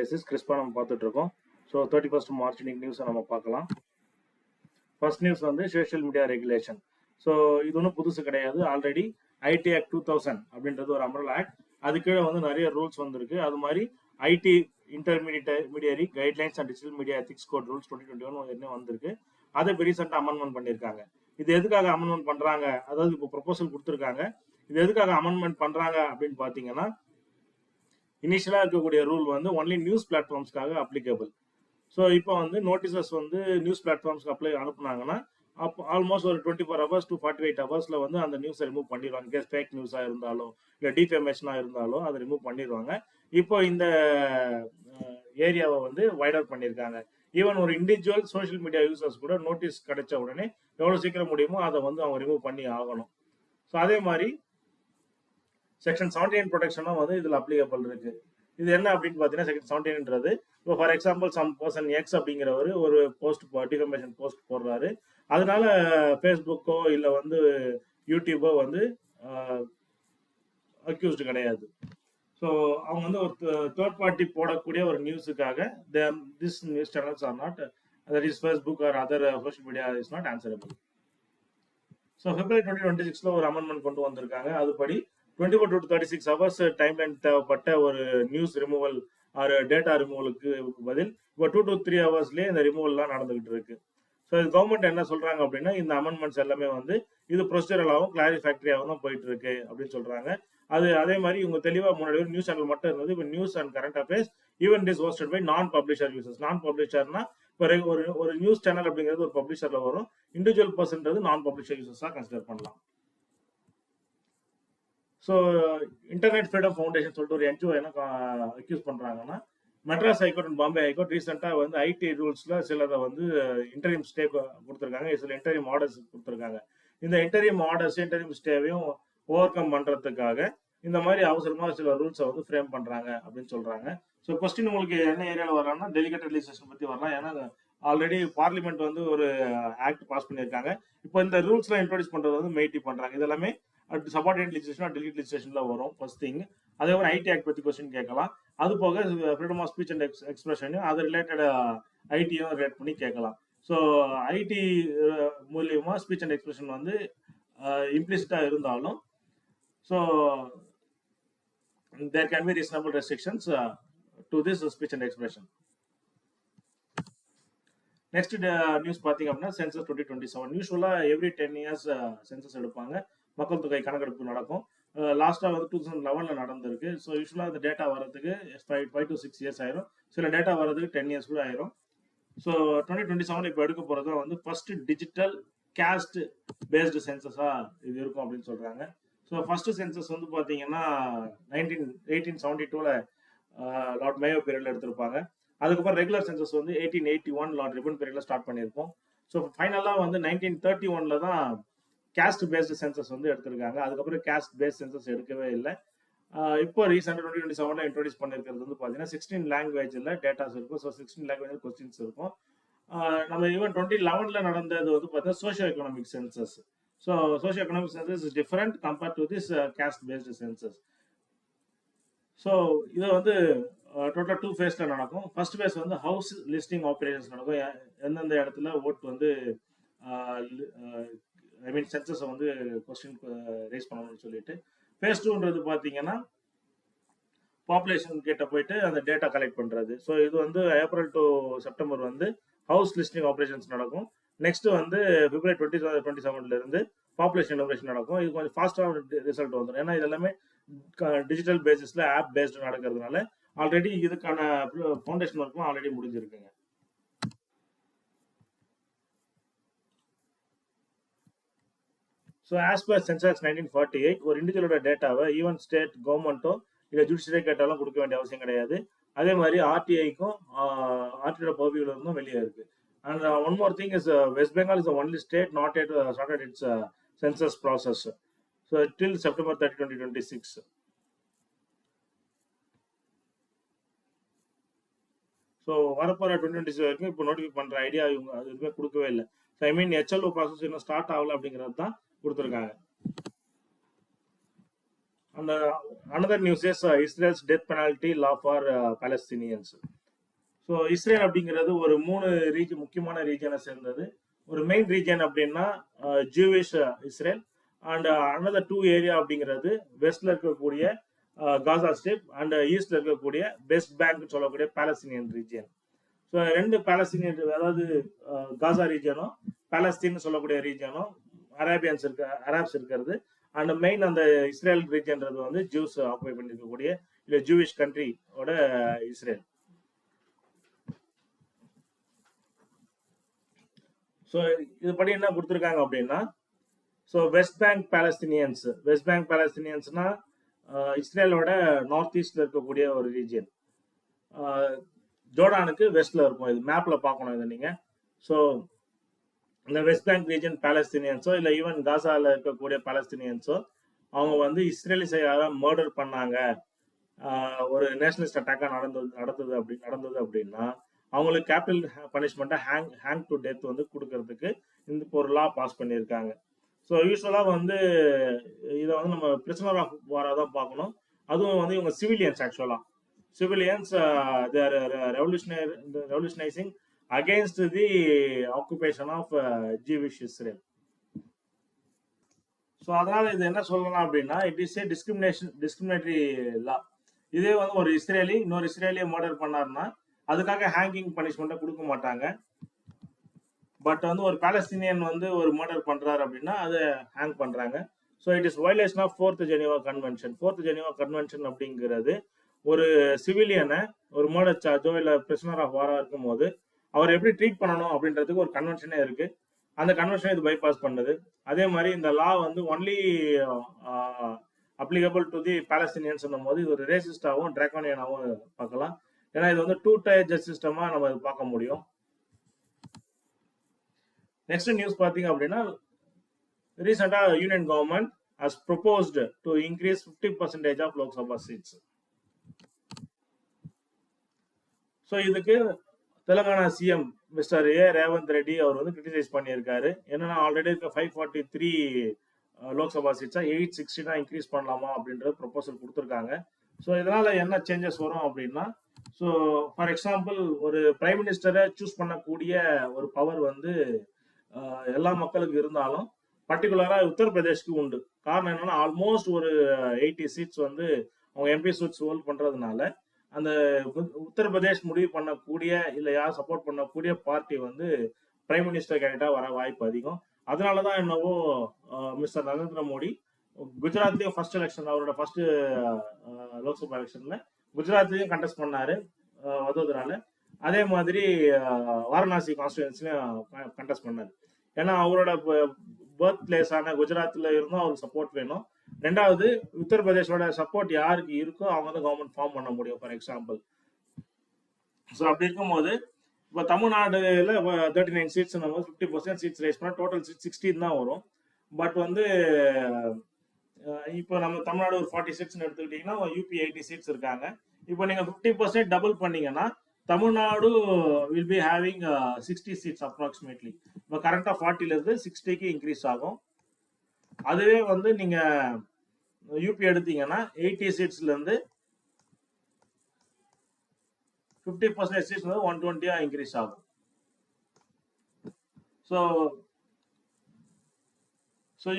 Analysis கிறிஸ்பா நம்ம பார்த்துட்டு இருக்கோம். ஸோ 31st மார்ச் இன்னைக்கு நியூஸை நம்ம பார்க்கலாம். ஃபர்ஸ்ட் நியூஸ் வந்து சோஷியல் மீடியா ரெகுலேஷன். ஸோ இது ஒன்றும் புதுசு கிடையாது. ஆல்ரெடி ஐடி ஆக்ட் 2000 அப்படின்றது ஒரு அம்ரல்லா ஆக்ட். அது கீழே வந்து நிறைய ரூல்ஸ் வந்திருக்கு. அது மாதிரி IT intermediary guidelines and digital media ethics code rules 2021 வந்திருக்கு. அதை இப்போ ரீசெண்டாக அமெண்ட்மெண்ட் பண்ணியிருக்காங்க. இது எதுக்காக அமெண்ட்மெண்ட் பண்றாங்க, அதாவது இப்போ ப்ரொபோசல் கொடுத்துருக்காங்க. இது எதுக்காக அமெண்ட்மெண்ட் பண்றாங்க அப்படின்னு பார்த்தீங்கன்னா, இனிஷியலா இருக்கக்கூடிய ரூல் வந்து ஒன்லி நியூஸ் பிளாட்ஃபார்ம்ஸ்க்காக அப்ளிகபிள். ஸோ இப்போ வந்து நோட்டீசஸ் வந்து நியூஸ் பிளாட்ஃபார்ம்ஸ்க்கு அனுப்புனாங்கன்னா அப்போ ஆல்மோஸ்ட் ஒரு 24 hours to 48 hours வந்து அந்த நியூஸை ரிமூவ் பண்ணிடுவாங்க. கேஸ் ஃபேக் நியூஸாக இருந்தாலும் இல்லை டிஃபேமேஷனாக இருந்தாலும் அதை ரிமூவ் பண்ணிடுவாங்க. இப்போ இந்த ஏரியாவை வந்து வைடர் பண்ணியிருக்காங்க. ஈவன் ஒரு இண்டிவிஜுவல் சோஷியல் மீடியா யூசர்ஸ் கூட நோட்டீஸ் கிடைச்ச உடனே எவ்வளோ சீக்கிரம் முடியுமோ அதை வந்து அவங்க ரிமூவ் பண்ணி ஆகணும். ஸோ அதே மாதிரி செக்ஷன் 79 ப்ரொடெக்ஷனும் வந்து இதில் அப்ளிகபிள் இருக்கு. இது என்ன அப்படின்னு பார்த்தீங்கன்னா, செக்ஷன் 79ன்றது இப்போ for example some person X அப்படிங்கிறவர் ஒரு போஸ்ட் டிஃபர்மேஷன் போஸ்ட் போடுறாரு. அதனால ஃபேஸ்புக்கோ இல்லை வந்து யூடியூபோ வந்து அக்யூஸ்டு கிடையாது. ஸோ அவங்க வந்து ஒரு தேர்ட் பார்ட்டி போடக்கூடிய ஒரு நியூஸுக்காக this news channels are not, that is Facebook or other social media is not answerable. So February 2026 ஒரு அமெண்ட்மெண்ட் கொண்டு வந்திருக்காங்க. அதுபடி 24 to 36 hours டைம் லைன் தேவைப்பட்ட ஒரு நியூஸ் ரிமூவல் ஆர் டேட்டா ரிமூவலுக்கு பதில் இப்போ 2 to 3 hours இந்த ரிமூவல்லாம் நடந்துகிட்டு இருக்கு. ஸோ இது கவர்மெண்ட் என்ன சொல்றாங்க அப்படின்னா, இந்த அமெண்ட்மெண்ட்ஸ் எல்லாமே வந்து இது ப்ரொசீஜரலாகவும் கிளாரிஃபேக்டரியாகவும் தான் போயிட்டு இருக்கு அப்படின்னு சொல்றாங்க. அதே மாதிரி இவங்க தெளிவாக முன்னாடி ஒரு நியூஸ் சேனல் மட்டும் இருந்தது. இப்போ news and current affairs even is hosted by non publisher users. நான் பப்ளிஷர்னா இப்போ ஒரு நியூஸ் சேனல் அப்படிங்கிறது ஒரு பப்ளிஷர்ல வரும். இண்டிவிஜுவல் பர்சன்றது நான் பப்ளிஷர் யூசர்ஸாக கன்சிடர் பண்ணலாம். ஸோ இன்டர்நெட் ஃப்ரீடம் ஃபவுண்டேஷன் சொல்லிட்டு ஒரு என்ஜிஓ என்ன அக்யூஸ் பண்றாங்கன்னா, Madras high court and Bombay high court ரீசெண்டாக வந்து ஐடி ரூல்ஸ்ல சிலதை வந்து இன்டரிம் ஸ்டே கொடுத்துருக்காங்க, சில இன்டரிம் ஆர்டர்ஸ் கொடுத்துருக்காங்க. இந்த இன்டரிம் ஆர்டர்ஸ் இன்டரிம் ஸ்டேவையும் ஓவர் கம் பண்றதுக்காக இந்த மாதிரி அவசரமாக சில ரூல்ஸை வந்து ஃப்ரேம் பண்றாங்க அப்படின்னு சொல்றாங்க. ஸோ கொஸ்டின் உங்களுக்கு என்ன ஏரியாவில் வரலாம்னா டெலிகேட் ரிலீசேஷன் பத்தி வரலாம். ஏன்னா ஆல்ரெடி பார்லிமெண்ட் வந்து ஒரு ஆக்ட் பாஸ் பண்ணியிருக்காங்க. இப்போ இந்த ரூல்ஸ்லாம் இன்ட்ரோடியூஸ் பண்றது வந்து மெயிட்டி பண்றாங்க. இது எல்லாமே சபார்டினேட் லிஜிஸ்லேஷன் டெலிகேட் லிஜிஸ்லேஷன்ல வரும் ஃபர்ஸ்ட் திங். அதே மாதிரி ஐடி ஆக்ட் பத்தி கொஸ்டின் கேட்கலாம். அது போக ஃப்ரீடம் ஆஃப் ஸ்பீச் அண்ட் எக்ஸ்பிரஷனையும் அது ரிலேட்டட் ஐடியும் ரிலேட் பண்ணி கேட்கலாம். ஸோ ஐடி மூலியமா ஸ்பீச் அண்ட் எக்ஸ்பிரஷன் வந்து இம்ப்ளிசிட்டா இருந்தாலும் so there can be reasonable restrictions to this speech and expression. Next news பார்த்தீங்க அப்படின்னா சென்சஸ் 2027. யூஸ்வலா எவ்ரி 10 years சென்சஸ் எடுப்பாங்க, மக்கள் தொகை கணக்கெடுப்பு நடக்கும். லாஸ்டா வந்து 2011 நடந்திருக்கு. ஸோ யூஸ்வலா அந்த டேட்டா வர்றதுக்கு 5 to 6 years ஆயிரும். சில டேட்டா வர்றதுக்கு 10 years கூட ஆயிரும். ஸோ 2027 இப்போ எடுக்க போறது வந்து ஃபர்ஸ்ட் டிஜிட்டல் கேஸ்ட் பேஸ்டு சென்சஸா இது இருக்கும் அப்படின்னு சொல்றாங்க. ஸோ ஃபர்ஸ்ட் சென்சஸ் வந்து பார்த்தீங்கன்னா 1872 லார்ட் மேயோ பீரியட்ல எடுத்திருப்பாங்க. அதுக்கப்புறம் ரெகுலர் சென்சஸ் வந்து 1881 லார்ட் ரிப்பன் பீரியட்ல ஸ்டார்ட் பண்ணியிருப்போம். ஸோ ஃபைனலாக வந்து 1931 தான் கேஸ்ட் பேஸ்டு சென்சஸ் வந்து எடுத்திருக்காங்க. அதுக்கப்புறம் கேஸ்ட் பேஸ்ட் சென்சஸ் எடுக்கவே இல்லை. இப்போ ரீசெண்டாக 2027 இன்ட்ரோடியூஸ் பண்ணியிருக்கிறது வந்து பார்த்தீங்கன்னா 16 லாங்குவேஜில் டேட்டாஸ் இருக்கும். ஸோ 16 லாங்குவேஜில் கொஸ்டின்ஸ் இருக்கும். நம்ம ஈவன் 2011 நடந்தது வந்து பார்த்தீங்கன்னா socio economic census. So socio economic census is different compared to this caste based census. So இது வந்து டோட்டலாக 2 ஃபேஸ்ல நடக்கும். ஃபர்ஸ்ட் ஃபேஸ் வந்து ஹவுஸ் லிஸ்டிங் ஆப்ரேஷன்ஸ் நடக்கும். எந்தெந்த இடத்துல ஓட் வந்து ஐ மீன் சென்சஸை வந்து கொஸ்டின் ரைஸ் பண்ணணும்னு சொல்லிட்டு. ஃபேஸ் 2ன்றது பார்த்தீங்கன்னா பாப்புலேஷன் கிட்ட போயிட்டு அந்த டேட்டா கலெக்ட் பண்றது. ஸோ இது வந்து ஏப்ரல் டு செப்டம்பர் வந்து ஹவுஸ் லிஸ்டிங் ஆப்ரேஷன்ஸ் நடக்கும். நெக்ஸ்ட் வந்து February 2027 இருந்து பாப்புலேஷன் எனுமரேஷன் நடக்கும். இது கொஞ்சம் ஃபாஸ்டாக ரிசல்ட் வந்துடும். ஏன்னா இது எல்லாமே டிஜிட்டல் பேசிஸ்ல ஆப் பேஸ்டு நடக்கிறதுனால ஆல்ரெடி இதுக்கான ஃபவுண்டேஷன் ஒர்க்லாம் ஆல்ரெடி முடிஞ்சிருக்குங்க. ஸோ ஆஸ் பர் சென்சஸ் 1948 ஒரு இண்டிவிஜுவலோட டேட்டாவை ஈவன் ஸ்டேட் கவர்மெண்ட்டோ இல்லை ஜுடிஷியரி கேட்டாலும் கொடுக்க வேண்டிய அவசியம் கிடையாது. அதே மாதிரி ஆர்டிஐக்கும் ஆர்டிஐ பர்வியூல இருந்தும் வெளியே இருக்கு. And one more thing is West Bengal is the only state not yet started its census process. So till September 30, 2026. So வரப்போகிற 2026 வரைக்கும் இப்போ நோட்டிஃபை பண்ணுற ஐடியா இவங்க அது எதுவுமே கொடுக்கவே இல்லை. So I mean HLO process இன்னும் ஸ்டார்ட் ஆகல அப்படிங்கிறது தான் கொடுத்துருக்காங்க. And another news is Israel's death penalty law for Palestinians. So Israel அப்படிங்கிறது ஒரு 3 முக்கியமான ரீஜனை சேர்ந்தது. ஒரு மெயின் ரீஜன் அப்படின்னா Jewish Israel, and another 2 area அப்படிங்கிறது வெஸ்ட்ல இருக்கக்கூடிய காசா ஸ்ட்ரிப் அண்ட் ஈஸ்ட்ல இருக்கக்கூடிய வெஸ்ட் பேங்க் சொல்லக்கூடிய பாலஸ்தீனியன் ரீஜன். ஸோ 2 பாலஸ்தீனியன், அதாவது காசா ரீஜனும் பாலஸ்தீன் சொல்லக்கூடிய ரீஜனும் அராப்ஸ் இருக்கிறது. அண்ட் மெயின் அந்த இஸ்ரேல் ரீஜன்றது வந்து ஜூஸ் ஆக்குபை பண்ணிருக்கக்கூடிய இல்லை ஜூவிஷ் கண்ட்ரியோட இஸ்ரேல். ஸோ இது படி என்ன கொடுத்துருக்காங்க அப்படின்னா, ஸோ வெஸ்ட் பேங்க் பாலஸ்தீனியன்ஸ்னா இஸ்ரேலோட நார்த் ஈஸ்ட்ல இருக்கக்கூடிய ஒரு ரீஜியன். ஜோர்டானுக்கு வெஸ்ட்ல இருக்கும். இது மேப்ல பார்க்கணும் இதை நீங்க. ஸோ இந்த வெஸ்ட் பேங்க் ரீஜன் பாலஸ்தீனியன்ஸோ இல்லை ஈவன் காசால இருக்கக்கூடிய பாலஸ்தீனியன்ஸோ அவங்க வந்து இஸ்ரேலிஸையால மர்டர் பண்ணாங்க, ஒரு நேஷனலிஸ்ட் அட்டாக்கா நடந்தது அப்படின்னா அவங்களுக்கு கேபிட்டல் பனிஷ்மெண்ட்டை ஹேங் டு டெத் வந்து கொடுக்கறதுக்கு இந்த ஒரு லா பாஸ் பண்ணியிருக்காங்க. ஸோ யூஸ்வலாக வந்து இதை வந்து நம்ம பிரிசனர் ஆஃப் வாராக தான் பார்க்கணும். அதுவும் வந்து இவங்க சிவிலியன்ஸ், ஆக்சுவலாக civilians their revolutionising against the occupation of Jewish Israel. So அதனால இது என்ன சொல்லலாம் அப்படின்னா, it is a discriminatory law. இதே வந்து ஒரு இஸ்ரேலி இன்னொரு இஸ்ரேலியை மர்டர் பண்ணாருன்னா அதுக்காக ஹேங்கிங் பனிஷ்மெண்ட்டை கொடுக்க மாட்டாங்க. பட் வந்து ஒரு பாலஸ்தீனியன் வந்து ஒரு மர்டர் பண்றாரு அப்படின்னா அதை ஹேங் பண்றாங்க. So it is violation of 4th Geneva convention. 4th Geneva convention அப்படிங்கிறது ஒரு சிவிலியனை ஒரு மர்டர் சார்ஜோ இல்லை பிரிசனர் ஆஃப் வாரா இருக்கும் போது அவர் எப்படி ட்ரீட் பண்ணணும் அப்படின்றதுக்கு ஒரு கன்வென்ஷனே இருக்கு. அந்த கன்வென்ஷனை இது பைபாஸ் பண்ணுது. அதே மாதிரி இந்த லா வந்து only applicable to the Palestinians போது இது ஒரு ரேசிஸ்டாகவும் டிராகோனியனாகவும் பார்க்கலாம். ஏன்னா இது வந்து 2-tier ஜஸ்டிஸ் சிஸ்டமா நம்ம பார்க்க முடியும். நெக்ஸ்ட் நியூஸ் பார்த்தீங்க அப்படின்னா, ரீசெண்டா union government has proposed to increase 50% of Lok Sabha seats. So இதுக்கு தெலுங்கானா சிஎம் மிஸ்டர் ரேவந்த் ரெட்டி அவர் வந்து கிரிட்டிசைஸ் பண்ணியிருக்காரு. என்னன்னா ஆல்ரெடி இருக்க 543 லோக்சபா சீட்ஸா 860 இன்க்ரீஸ் பண்ணலாமா அப்படின்றது ப்ரொபோசல் கொடுத்துருக்காங்க. ஸோ இதனால என்ன சேஞ்சஸ் வரும் அப்படின்னா, ஸோ ஃபார் எக்ஸாம்பிள் ஒரு பிரைம் மினிஸ்டரை சூஸ் பண்ணக்கூடிய ஒரு பவர் வந்து எல்லா மக்களுக்கு இருந்தாலும் பர்டிகுலரா உத்தரப்பிரதேஷ்க்கு உண்டு. காரணம் என்னன்னா ஆல்மோஸ்ட் ஒரு 80 சீட்ஸ் வந்து அவங்க எம்பி சீட்ஸ் ஹோல்ட் பண்றதுனால அந்த உத்தரப்பிரதேஷ் முடிவு பண்ணக்கூடிய இல்லை யார் சப்போர்ட் பண்ணக்கூடிய பார்ட்டி வந்து பிரைம் மினிஸ்டர் கேண்டிடேட்டா வர வாய்ப்பு அதிகம். அதனாலதான் என்னவோ மிஸ்டர் நரேந்திர மோடி குஜராத்லயும் ஃபர்ஸ்ட் எலெக்ஷன், அவரோட ஃபர்ஸ்ட் லோக்சபா எலெக்ஷன்ல குஜராத்லயும் கண்டெஸ்ட் பண்ணாரு வதோதரால. அதே மாதிரி வாரணாசி கான்ஸ்டியூன்சிலையும் கண்டெஸ்ட் பண்ணாரு. ஏன்னா அவரோட பர்த் பிளேஸான குஜராத்ல இருந்தும் அவருக்கு சப்போர்ட் வேணும். ரெண்டாவது உத்தரப்பிரதேஷோட சப்போர்ட் யாருக்கு இருக்கோ அவங்க தான் கவர்மெண்ட் ஃபார்ம் பண்ண முடியும், ஃபார் எக்ஸாம்பிள். ஸோ அப்படி இருக்கும்போது இப்போ தமிழ்நாடுல 39 சீட்ஸ் நம்ம 50% சீட்ஸ் ரைஸ் பண்ணால் டோட்டல் சீட் 16 தான் வரும். பட் வந்து இப்போ நம்ம தமிழ்நாடு ஒரு 40 சீட்ஸ் எடுத்துக்கிட்டீங்கன்னா யூபி 80 சீட்ஸ் இருக்காங்க. இப்போ நீங்க 50% டபுள் பண்ணீங்கன்னா Tamil Nadu will be having 60 seats approximately. இப்போ கரண்டா 40ல இருந்து 60க்கு இன்க்ரீஸ் ஆகும். அதுவே வந்து நீங்க யூபி எடுத்தீங்கன்னா 80 சீட்ஸ்ல இருந்து 50% சீட்ஸ் வந்து 120 இன்க்ரீஸ் ஆகும். ஸோ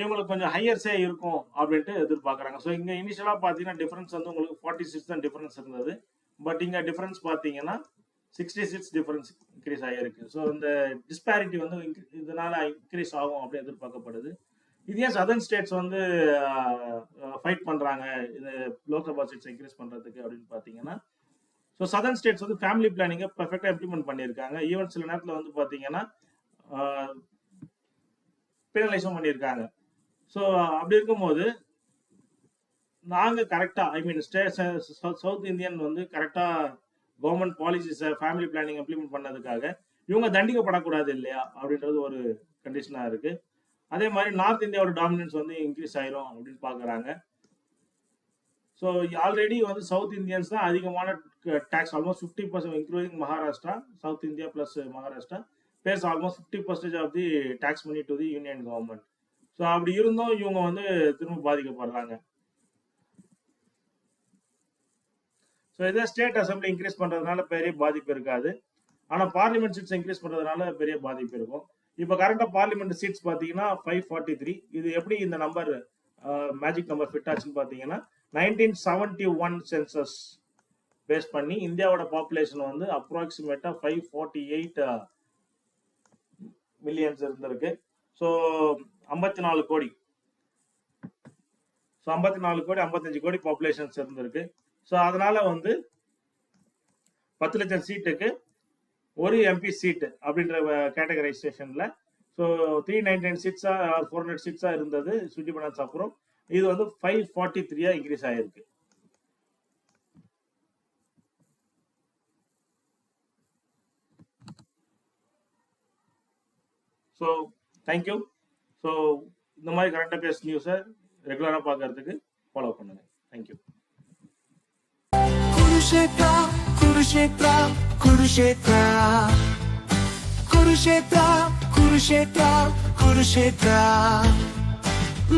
இவங்களுக்கு கொஞ்சம் ஹையர்ஸே இருக்கும் அப்படின்ட்டு எதிர்பார்க்குறாங்க. ஸோ இங்கே இனிஷியலாக பார்த்தீங்கன்னா டிஃபரன்ஸ் வந்து உங்களுக்கு 40 சீட்ஸ் தான் டிஃபரன்ஸ் இருந்தது. பட் இங்கே டிஃபரன்ஸ் பார்த்தீங்கன்னா 60 சீட்ஸ் டிஃபரன்ஸ் இன்க்ரீஸ் ஆகிருக்கு. ஸோ இந்த டிஸ்பாரிட்டி வந்து இதனால இன்க்ரீஸ் ஆகும் அப்படின்னு எதிர்பார்க்கப்படுது. இது ஏன் சதர்ன் ஸ்டேட்ஸ் வந்து ஃபைட் பண்ணுறாங்க இது லோக்சபா சீட்ஸ் இன்க்ரீஸ் பண்ணுறதுக்கு அப்படின்னு பார்த்தீங்கன்னா, ஸோ சதர்ன் ஸ்டேட்ஸ் வந்து ஃபேமிலி பிளானிங்கை பர்ஃபெக்டாக இம்ப்ளிமெண்ட் பண்ணியிருக்காங்க. ஈவன் சில நேரத்தில் வந்து பார்த்தீங்கன்னா பெனலைஸும் பண்ணியிருக்காங்க. ஸோ அப்படி இருக்கும்போது நாங்கள் கரெக்டாக சவுத் இந்தியன் வந்து கரெக்டாக கவர்மெண்ட் பாலிசிஸை ஃபேமிலி பிளானிங் இம்ப்ளிமெண்ட் பண்ணதுக்காக இவங்க தண்டிக்கப்படக்கூடாது இல்லையா அப்படின்றது ஒரு கண்டிஷனாக இருக்கு. அதே மாதிரி நார்த் இந்தியாவோட டாமினன்ஸ் வந்து இன்க்ரீஸ் ஆயிரும் அப்படின்னு பார்க்குறாங்க. ஸோ ஆல்ரெடி வந்து சவுத் இந்தியன்ஸ் தான் அதிகமான tax, almost 50%, including Maharashtra, south India plus Maharashtra pays almost 50% of the tax money to the union government. So அப்படி இருந்தும் இவங்க வந்து திரும்ப பாதிக்கப்படுறாங்க. ஸோ இதே ஸ்டேட் அசம்பிளி இன்க்ரீஸ் பண்றதுனால பெரிய பாதிப்பு இருக்காது. ஆனா பார்லிமெண்ட் சீட்ஸ் இன்க்ரீஸ் பண்றதுனால பெரிய பாதிப்பு இருக்கும். இப்போ கரண்டா பார்லிமெண்ட் சீட்ஸ் பாத்தீங்கன்னா 543. இது எப்படி இந்த நம்பர் மேஜிக் நம்பர் ஃபிட் ஆச்சுன்னு பாத்தீங்கன்னா 1971 சென்சஸ் பேஸ் பண்ணி இந்தியாவோட பாப்புலேஷன் வந்து அப்ராக்சிமேட்டா 548 மில்லியன்ஸ் இருந்திருக்கு. ஸோ 54 கோடி, ஸோ 54 கோடி 55 கோடி பாப்புலேஷன்ஸ் இருந்திருக்கு. ஸோ அதனால வந்து 10 லட்சம் சீட்டுக்கு ஒரு எம்பி சீட் அப்படின்ற கேட்டகரைசேஷன்ல ஸோ 399 சீட்ஸா 400 சீட்ஸா இருந்தது இண்டிபெண்டன்ஸ் அப்புறம் இது வந்து 543 இன்க்ரீஸ் ஆயிருக்கு. So thank you. ஸோ இந்த மாதிரி கரண்ட் அஃபேர்ஸ் நியூஸை ரெகுலராக பார்க்கறதுக்கு ஃபாலோ பண்ணுங்க. Thank you. Kurukshetra, Kurukshetra, Kurukshetra, Kurukshetra, Kurukshetra, Kurukshetra.